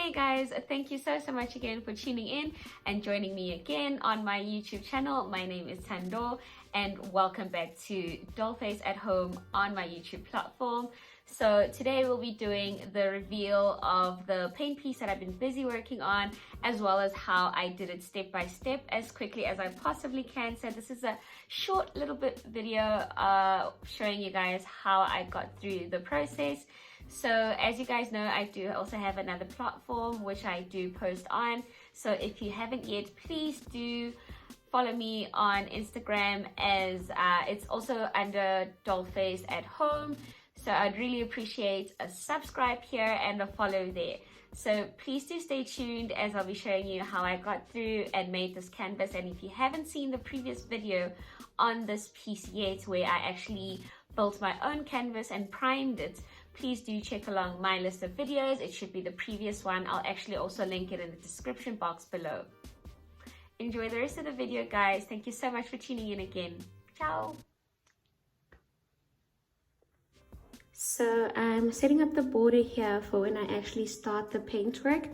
Hey guys, thank you so much again for tuning in and joining me again on my YouTube channel. My name is Tando and welcome back to Dollface at Home on my YouTube platform. So today we'll be doing the reveal of the paint piece that I've been busy working on, as well as how I did it step by step as quickly as I possibly can. So this is a short little bit video showing you guys how I got through the process. So as you guys know, I do also have another platform which I do post on. So if you haven't yet, please do follow me on Instagram, as it's also under Dollface at Home. So I'd really appreciate a subscribe here and a follow there. So please do stay tuned, as I'll be showing you how I got through and made this canvas. And if you haven't seen the previous video on this piece yet, where I actually built my own canvas and primed it, please do check along my list of videos. It should be the previous one. I'll actually also link it in the description box below. Enjoy the rest of the video, guys. Thank you so much for tuning in again. Ciao. So I'm setting up the border here for when I actually start the paintwork.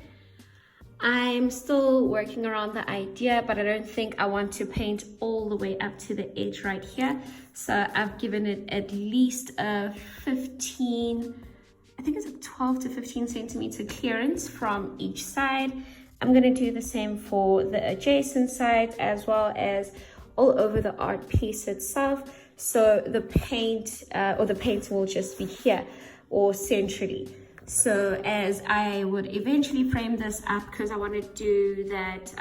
I'm still working around the idea, but I don't think I want to paint all the way up to the edge right here. So I've given it at least a 15, I think it's a 12 to 15 centimeter clearance from each side. I'm going to do the same for the adjacent sides, as well as all over the art piece itself. So the paint or the painting will just be here or centrally. So as I would eventually frame this up, because I want to do that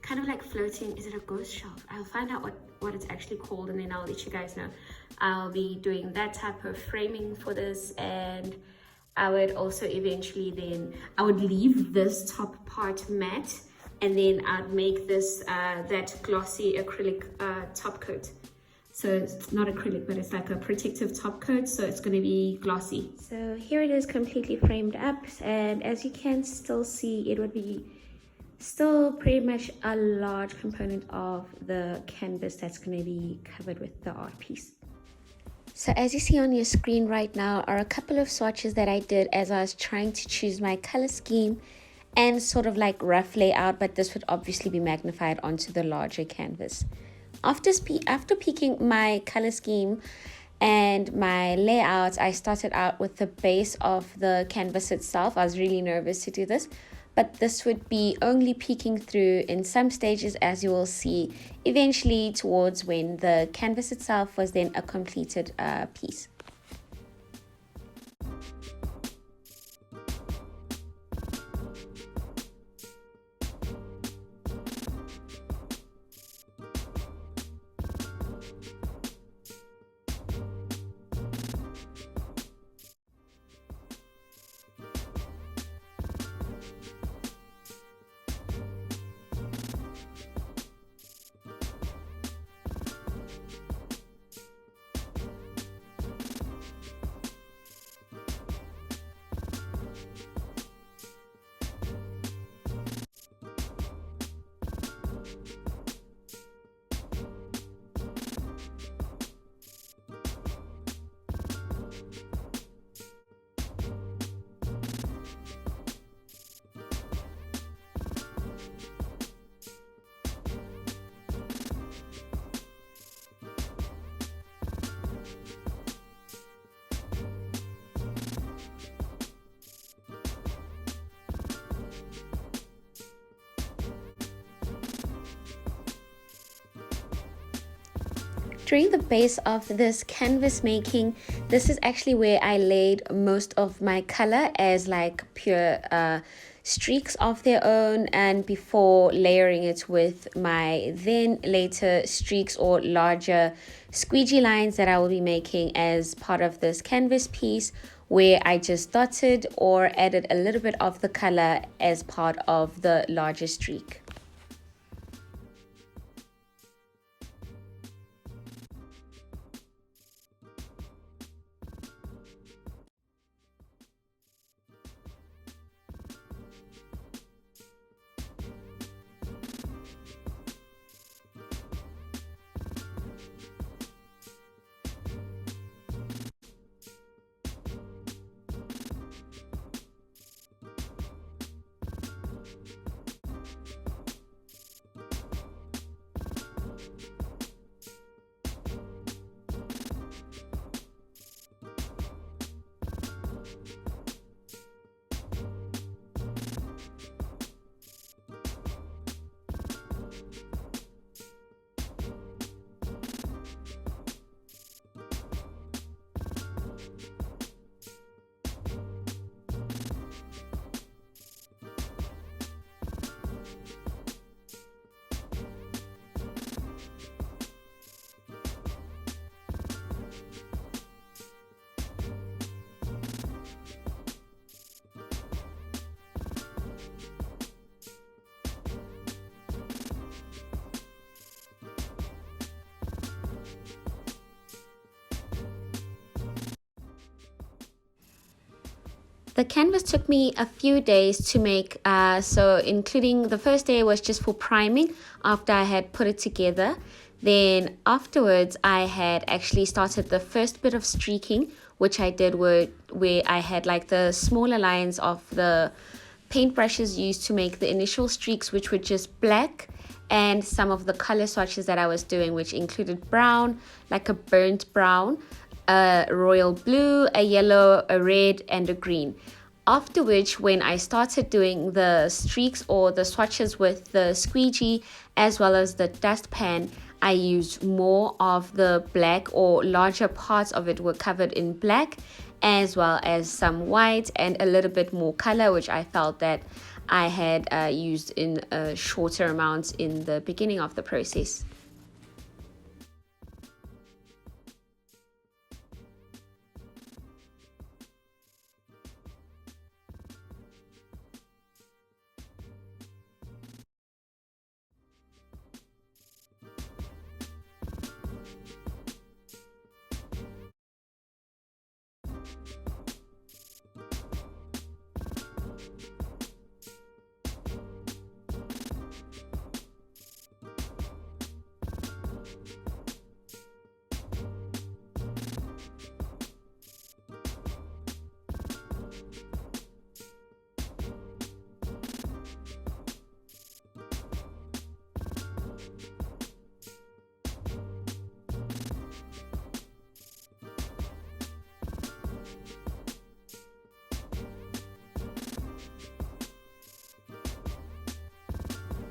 kind of like floating, is it a ghost shop? I'll find out what it's actually called, and then I'll let you guys know. I'll be doing that type of framing for this, and I would also eventually then, I would leave this top part matte, and then I'd make this that glossy acrylic top coat. So it's not acrylic, but it's like a protective top coat, so it's going to be glossy. So here it is completely framed up, and as you can still see, it would be still pretty much a large component of the canvas that's going to be covered with the art piece. So as you see on your screen right now are a couple of swatches that I did as I was trying to choose my color scheme and sort of like rough layout, but this would obviously be magnified onto the larger canvas. After picking my color scheme and my layout, I started out with the base of the canvas itself. I was really nervous to do this, but this would be only peeking through in some stages, as you will see eventually towards when the canvas itself was then a completed piece. During the base of this canvas making, this is actually where I laid most of my color as like pure streaks of their own, and before layering it with my then later streaks or larger squeegee lines that I will be making as part of this canvas piece, where I just dotted or added a little bit of the color as part of the larger streak. The canvas took me a few days to make, so including the first day was just for priming after I had put it together. Then afterwards, I had actually started the first bit of streaking, which I did where I had like the smaller lines of the paintbrushes used to make the initial streaks, which were just black, and some of the color swatches that I was doing, which included brown, like a burnt brown, a royal blue, a yellow, a red, and a green. After which, when I started doing the streaks or the swatches with the squeegee as well as the dustpan, I used more of the black, or larger parts of it were covered in black, as well as some white and a little bit more color, which I felt that I had used in shorter amounts in the beginning of the process.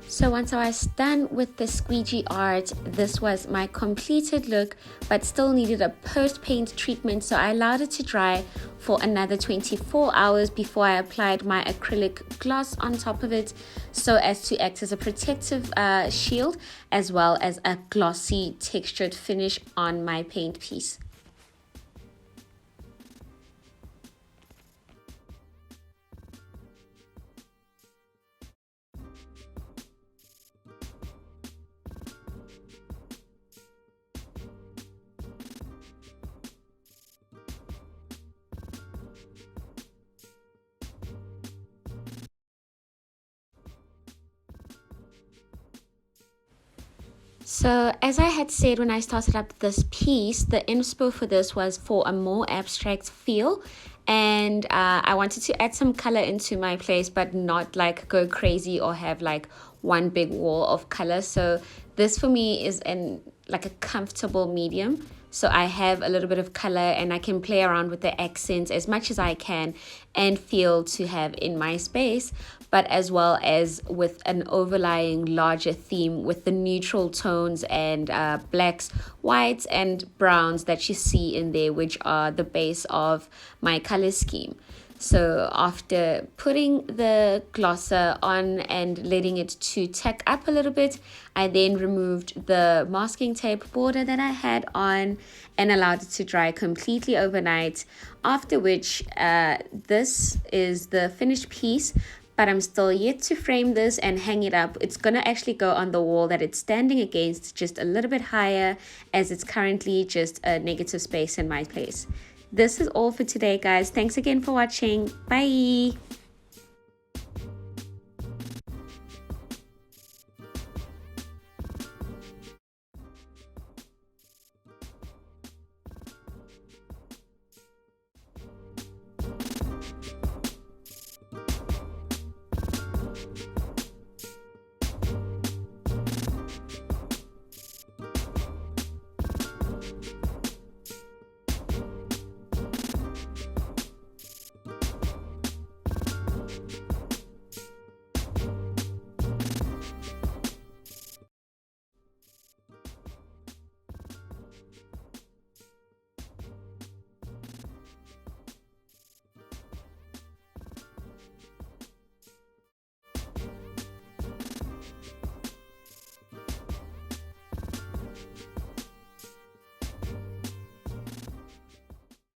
So once I was done with the squeegee art, this was my completed look, but still needed a post-paint treatment, so I allowed it to dry for another 24 hours before I applied my acrylic gloss on top of it, so as to act as a protective shield, as well as a glossy textured finish on my paint piece. So as I had said when I started up this piece, the inspo for this was for a more abstract feel, and I wanted to add some color into my place, but not like go crazy or have like one big wall of color. So this for me is like a comfortable medium. So I have a little bit of color and I can play around with the accents as much as I can and feel to have in my space, but as well as with an overlying larger theme with the neutral tones and blacks, whites, and browns that you see in there, which are the base of my color scheme. So after putting the glosser on and letting it to tack up a little bit, I then removed the masking tape border that I had on and allowed it to dry completely overnight, after which this is the finished piece. But I'm still yet to frame this and hang it up. It's gonna actually go on the wall that it's standing against, just a little bit higher, as it's currently just a negative space in my place. This is all for today, guys. Thanks again for watching. Bye.